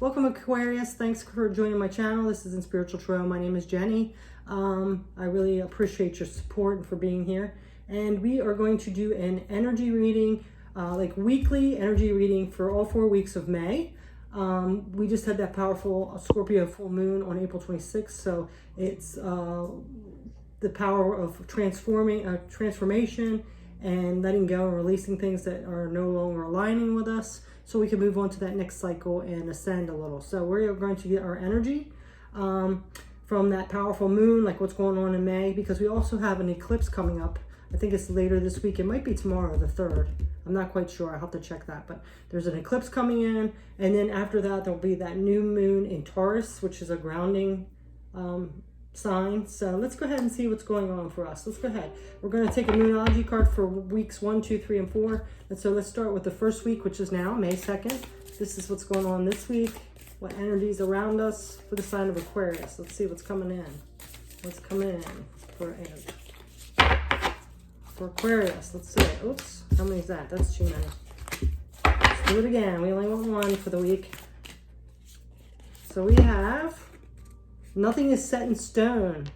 Welcome Aquarius. Thanks for joining my channel. This is In Spiritual Tarot. My name is Jenny. I really appreciate your support and for being here. And we are going to do an energy reading, like weekly energy reading for all 4 weeks of May. We just had that powerful Scorpio full moon on April 26th. So it's the power of transformation and letting go and releasing things that are no longer aligning with us, so we can move on to that next cycle and ascend a little. So we're going to get our energy from that powerful moon, like what's going on in May, because we also have an eclipse coming up. I think it's later this week. It might be tomorrow, the 3rd. I'm not quite sure. I'll have to check that. But there's an eclipse coming in. And then after that, there'll be that new moon in Taurus, which is a grounding sign. So let's go ahead and see what's going on for us. Let's go ahead. We're going to take a Moonology card for weeks 1, 2, 3, and 4. And so let's start with the first week, which is now May 2nd. This is what's going on this week. What energies around us for the sign of Aquarius. Let's see what's coming in. What's coming in for Aquarius. Let's see. Oops. How many is that? That's too many. Let's do it again. We only want one for the week. So we have nothing is set in stone,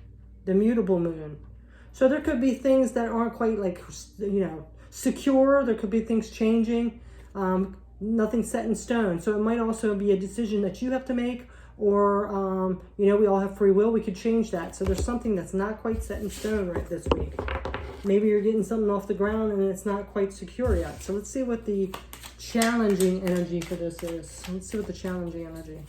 the mutable moon. So there could be things that aren't quite like, secure. There could be things changing. Nothing set in stone. So it might also be a decision that you have to make, or, we all have free will. We could change that. So there's something that's not quite set in stone right this week. Maybe you're getting something off the ground and it's not quite secure yet. So let's see what the challenging energy for this is. Let's see what the challenging energy.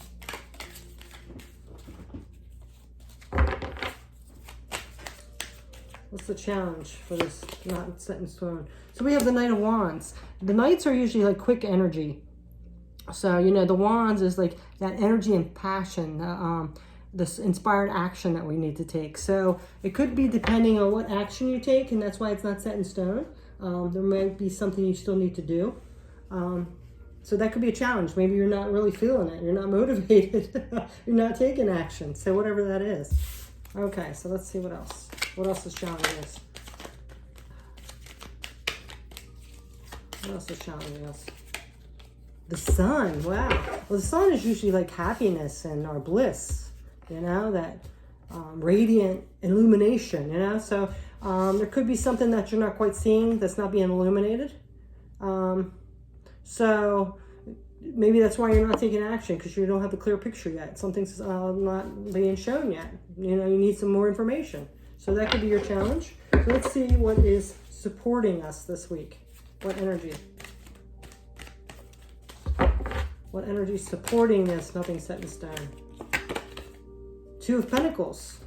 What's the challenge for this not set in stone? So we have the Knight of Wands. The Knights are usually like quick energy. So, the Wands is like that energy and passion, this inspired action that we need to take. So it could be depending on what action you take, and that's why it's not set in stone. There might be something you still need to do. So that could be a challenge. Maybe you're not really feeling it. You're not motivated. You're not taking action. So whatever that is. Okay, so let's see what else. What else is challenging us? What else is challenging us? The sun. Wow. Well, the sun is usually like happiness and our bliss, that radiant illumination, So there could be something that you're not quite seeing that's not being illuminated. So maybe that's why you're not taking action, because you don't have the clear picture yet. Something's not being shown yet. You need some more information. So that could be your challenge. So let's see what is supporting us this week. What energy? What energy is supporting this? Nothing set in stone. 2 of Pentacles.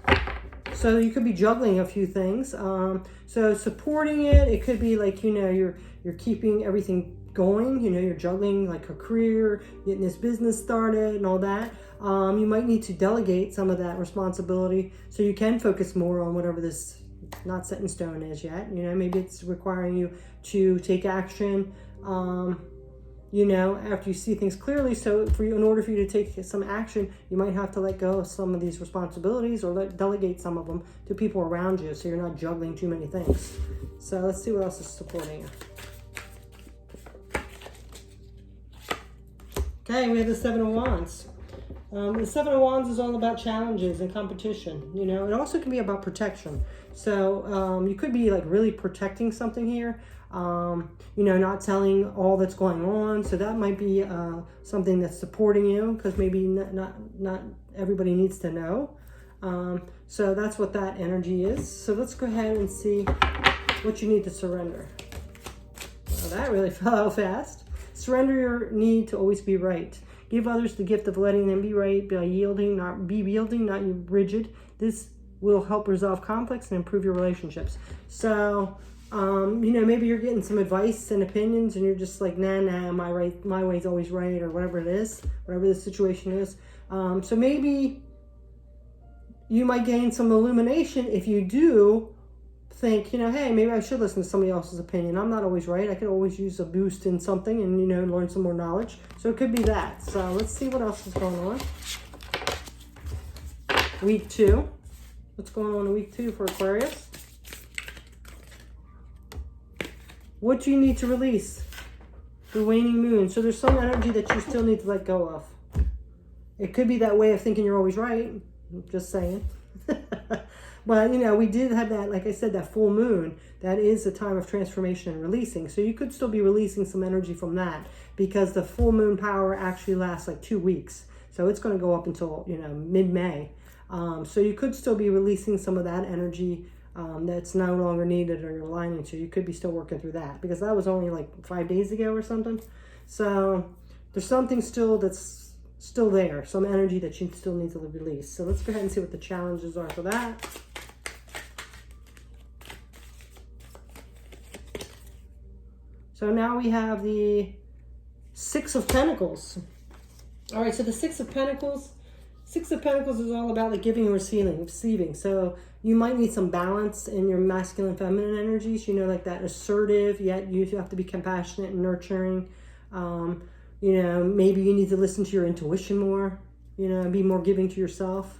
So you could be juggling a few things. So supporting it, it could be like, you're keeping everything going. You're juggling like a career, getting this business started and all that. You might need to delegate some of that responsibility so you can focus more on whatever this not set in stone is yet. Maybe it's requiring you to take action, after you see things clearly. So in order for you to take some action, you might have to let go of some of these responsibilities or delegate some of them to people around you, so you're not juggling too many things. So let's see what else is supporting you. Okay, we have the 7 of Wands. The 7 of Wands is all about challenges and competition. It also can be about protection. So you could be like really protecting something here. Not telling all that's going on. So that might be something that's supporting you, because maybe not everybody needs to know. So that's what that energy is. So let's go ahead and see what you need to surrender. Well, that really fell out fast. Surrender your need to always be right. Give others the gift of letting them be right by yielding, not rigid. This will help resolve conflicts and improve your relationships. So, maybe you're getting some advice and opinions and you're just like, nah, my way's always right, or whatever it is, whatever the situation is. So maybe you might gain some illumination if you do think, hey, maybe I should listen to somebody else's opinion. I'm not always right. I could always use a boost in something and, learn some more knowledge. So it could be that. So let's see what else is going on. Week 2. What's going on in week 2 for Aquarius? What do you need to release? The waning moon. So there's some energy that you still need to let go of. It could be that way of thinking you're always right. Just saying. But, you know, we did have that, like I said, that full moon. That is a time of transformation and releasing. So you could still be releasing some energy from that, because the full moon power actually lasts like 2 weeks. So it's going to go up until, you know, mid-May. So you could still be releasing some of that energy that's no longer needed or you're aligning to. You could be still working through that, because that was only like 5 days ago or something. So there's something still that's still there, some energy that you still need to release. So let's go ahead and see what the challenges are for that. So now we have the Six of Pentacles. All right, so the Six of Pentacles is all about like giving and receiving. So you might need some balance in your masculine, feminine energies, you know, like that assertive, yet you have to be compassionate and nurturing. You know, maybe you need to listen to your intuition more, you know, be more giving to yourself,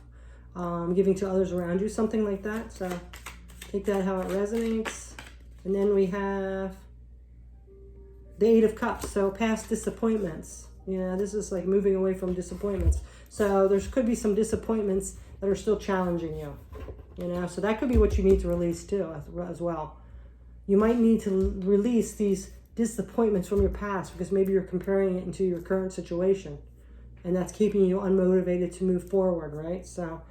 giving to others around you, something like that. So take that how it resonates. And then we have the Eight of Cups. So past disappointments. You know, this is like moving away from disappointments. So there could be some disappointments that are still challenging you. You know, so that could be what you need to release too, as well. You might need to release these disappointments from your past, because maybe you're comparing it into your current situation, and that's keeping you unmotivated to move forward, right? So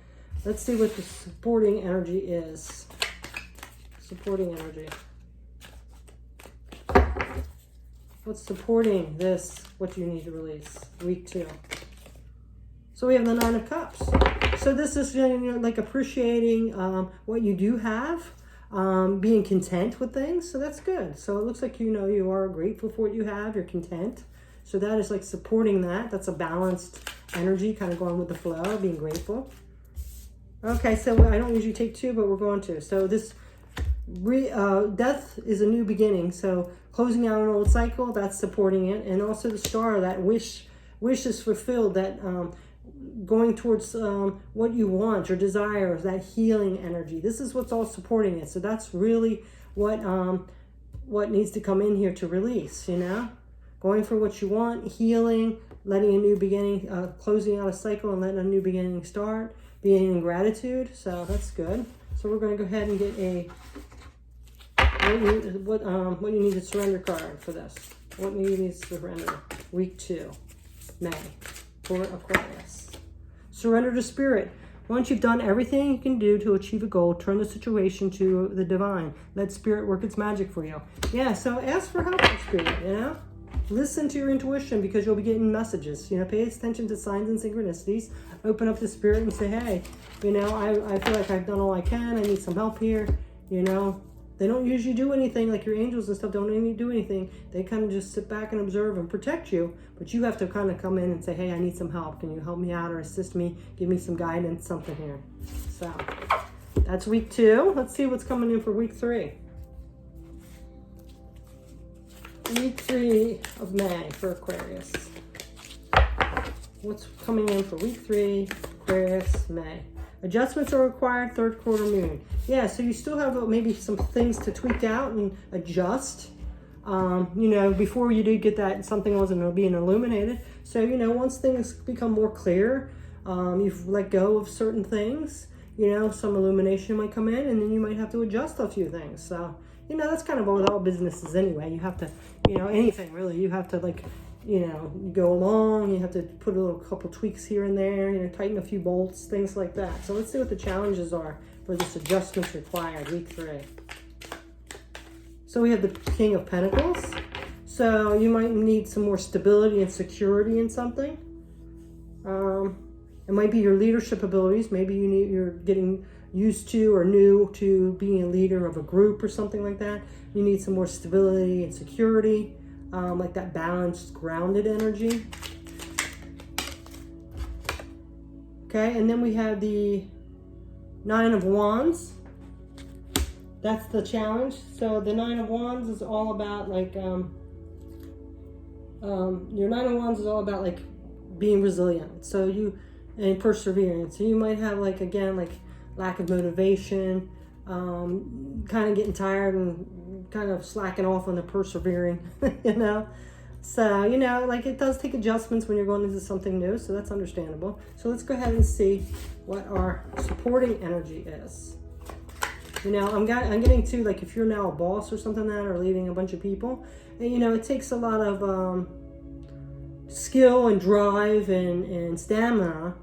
let's see what the supporting energy is. Supporting energy. What's supporting this, what you need to release, week 2? So we have the Nine of Cups. So this is, you know, like appreciating what you do have, being content with things. So that's good. So it looks like, you know, you are grateful for what you have. You're content. So that is like supporting that. That's a balanced energy, kind of going with the flow, being grateful. Okay, so I don't usually take 2, but we're going to. So this death is a new beginning. So closing out an old cycle, that's supporting it. And also the Star, that wish is fulfilled, that going towards what you want, your desires, that healing energy. This is what's all supporting it. So that's really what needs to come in here to release, you know? Going for what you want, healing, letting a new beginning, closing out a cycle and letting a new beginning start, being in gratitude. So that's good. So we're going to go ahead and get a what you need to surrender card for this. What you need to surrender. Week 2, May, for Aquarius. Surrender to Spirit. Once you've done everything you can do to achieve a goal, turn the situation to the divine. Let Spirit work its magic for you. Yeah, so ask for help from Spirit, you know? Listen to your intuition, because you'll be getting messages. You know, pay attention to signs and synchronicities. Open up to Spirit and say, hey, you know, I feel like I've done all I can. I need some help here, you know? They don't usually do anything, like your angels and stuff don't do anything. They kind of just sit back and observe and protect you. But you have to kind of come in and say, hey, I need some help. Can you help me out or assist me? Give me some guidance, something here. So that's week 2. Let's see what's coming in for week 3. Week 3 of May for Aquarius. What's coming in for week 3, Aquarius, May? Adjustments are required, 3rd quarter moon. Yeah, so you still have maybe some things to tweak out and adjust. You know, before you do get that, something wasn't being illuminated. So, you know, once things become more clear, you've let go of certain things, you know, some illumination might come in, and then you might have to adjust a few things. So, you know, that's kind of with all businesses anyway. You have to, you know, anything really, you have to like, you know, go along, you have to put a couple tweaks here and there, you know, tighten a few bolts, things like that. So let's see what the challenges are for this adjustments required, week 3. So we have the King of Pentacles. So you might need some more stability and security in something. It might be your leadership abilities. Maybe you're getting used to or new to being a leader of a group or something like that. You need some more stability and security. Like that balanced, grounded energy. Okay, and then we have the Nine of Wands. That's the challenge. So the Nine of Wands is all about like, your Nine of Wands is all about like being resilient. So and perseverance. So you might have like, again, like lack of motivation, kind of getting tired and kind of slacking off on the persevering, you know. So, you know, like it does take adjustments when you're going into something new, so that's understandable. So let's go ahead and see what our supporting energy is. You know, I'm getting to, like, if you're now a boss or something like that, or leading a bunch of people, and, you know, it takes a lot of skill and drive and stamina,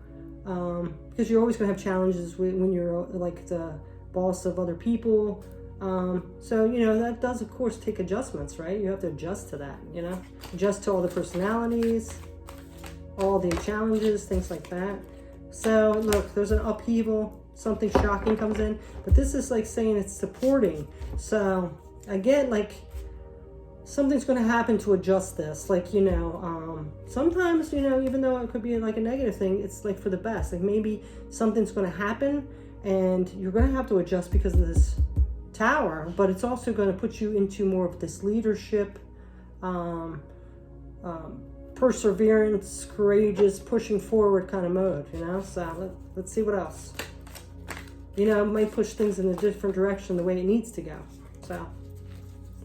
because you're always going to have challenges when you're like the boss of other people. So, you know, that does, of course, take adjustments, right? You have to adjust to that, you know, adjust to all the personalities, all the challenges, things like that. So, look, there's an upheaval, something shocking comes in, but this is like saying it's supporting. So, again, like, something's going to happen to adjust this. Like, you know, sometimes, you know, even though it could be like a negative thing, it's like for the best. Like, maybe something's going to happen and you're going to have to adjust because of this Tower, but it's also going to put you into more of this leadership, perseverance, courageous, pushing forward kind of mode, you know. So let's see what else. You know, it might push things in a different direction the way it needs to go. So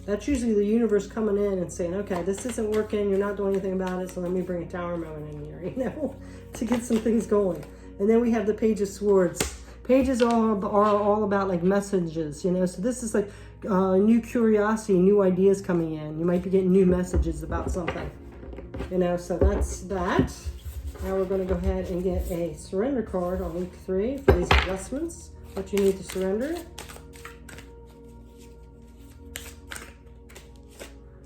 that's usually the universe coming in and saying, okay, this isn't working, you're not doing anything about it, so let me bring a Tower moment in here, you know, to get some things going. And then we have the Page of Swords. Pages are all about like messages, you know, so this is like new curiosity, new ideas coming in. You might be getting new messages about something, you know, so that's that. Now we're going to go ahead and get a surrender card on week 3 for these adjustments, what you need to surrender.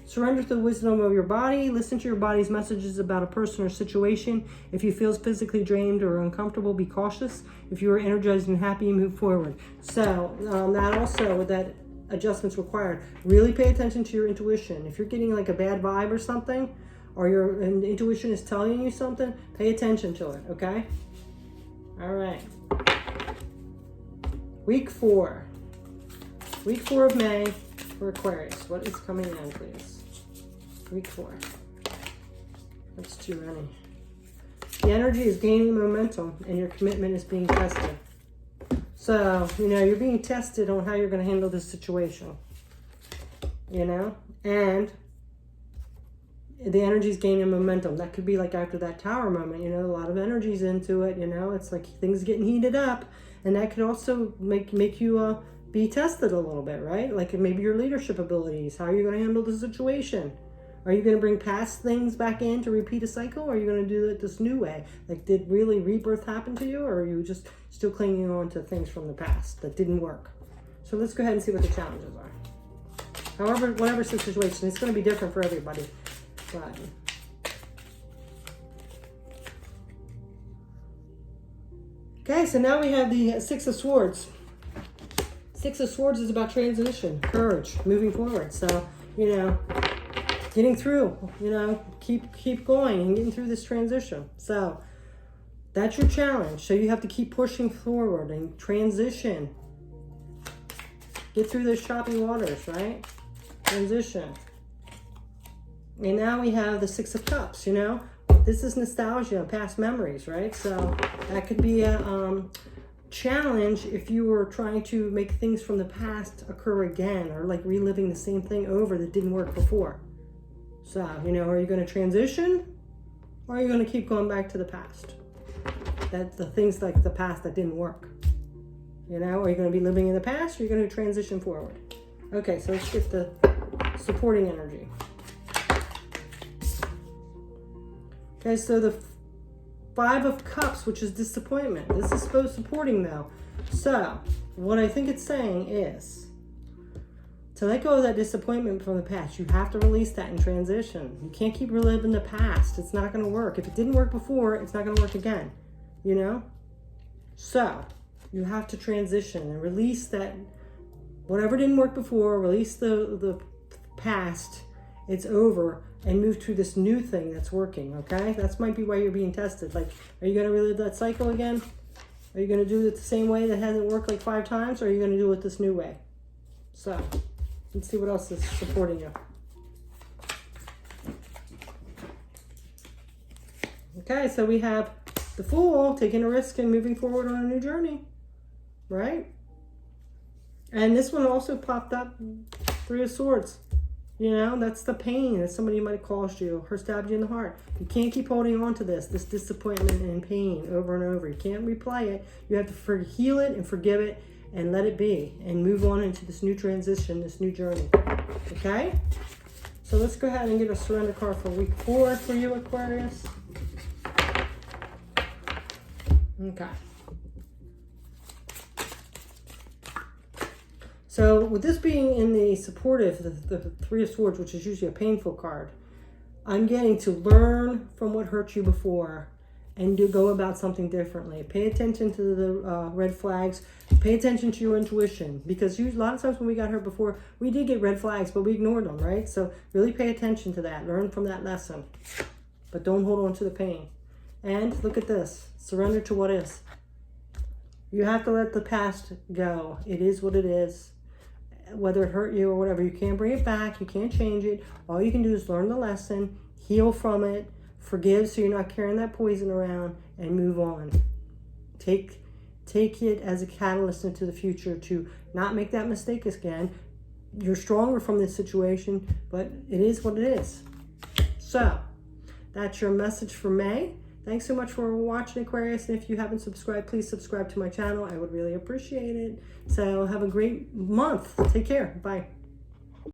Surrender to the wisdom of your body. Listen to your body's messages about a person or situation. If you feel physically drained or uncomfortable, be cautious. If you are energized and happy, move forward. So that also, that adjustment's required. Really pay attention to your intuition. If you're getting like a bad vibe or something, or your intuition is telling you something, pay attention to it, okay? All right. Week 4. Week 4 of May for Aquarius. What is coming in, please? Week 4. That's too many. The energy is gaining momentum and your commitment is being tested. So, you know, you're being tested on how you're going to handle this situation. You know? And the energy is gaining momentum. That could be like after that Tower moment, you know, a lot of energy's into it, you know. It's like things getting heated up. And that could also make you be tested a little bit, right? Like maybe your leadership abilities. How are you going to handle the situation? Are you going to bring past things back in to repeat a cycle? Or are you going to do it this new way? Like, did really rebirth happen to you? Or are you just still clinging on to things from the past that didn't work? So let's go ahead and see what the challenges are. However, whatever situation, it's going to be different for everybody. But okay, so now we have the 6 of Swords. 6 of Swords is about transition, courage, moving forward. So, you know, getting through, you know, keep going and getting through this transition. So that's your challenge. So you have to keep pushing forward and transition. Get through those choppy waters, right? Transition. And now we have the 6 of Cups, you know. This is nostalgia and past memories, right? So that could be a challenge if you were trying to make things from the past occur again, or like reliving the same thing over that didn't work before. So, you know, are you going to transition, or are you going to keep going back to the past? That the things like the past that didn't work. You know, are you going to be living in the past, or are you going to transition forward? Okay, so let's get the supporting energy. Okay, so the 5 of Cups, which is disappointment. This is supposed supporting though. So, what I think it's saying is, to let go of that disappointment from the past, you have to release that in transition. You can't keep reliving the past. It's not going to work. If it didn't work before, it's not going to work again. You know? So, you have to transition and release that, whatever didn't work before, release the past, it's over, and move to this new thing that's working, okay? That might be why you're being tested. Like, are you going to relive that cycle again? Are you going to do it the same way that hasn't worked like 5 times, or are you going to do it this new way? So, let's see what else is supporting you. Okay, so we have the Fool, taking a risk and moving forward on a new journey, right? And this one also popped up, 3 of Swords. You know, that's the pain that somebody might have caused you or stabbed you in the heart. You can't keep holding on to this disappointment and pain over and over. You can't replay it. You have to heal it and forgive it and let it be and move on into this new transition, this new journey. Okay? So let's go ahead and get a surrender card for week 4 for you, Aquarius. Okay. So with this being in the supportive, the 3 of Swords, which is usually a painful card, I'm getting to learn from what hurt you before and go about something differently. Pay attention to the red flags. Pay attention to your intuition, because a lot of times when we got hurt before, we did get red flags, but we ignored them, right? So really pay attention to that. Learn from that lesson, but don't hold on to the pain. And look at this. Surrender to what is. You have to let the past go. It is what it is. Whether it hurt you or whatever, you can't bring it back. You can't change it. All you can do is learn the lesson, heal from it, forgive so you're not carrying that poison around, and move on. Take it as a catalyst into the future to not make that mistake again. You're stronger from this situation, but it is what it is. So that's your message for May. Thanks so much for watching, Aquarius. And if you haven't subscribed, please subscribe to my channel. I would really appreciate it. So have a great month. Take care. Bye.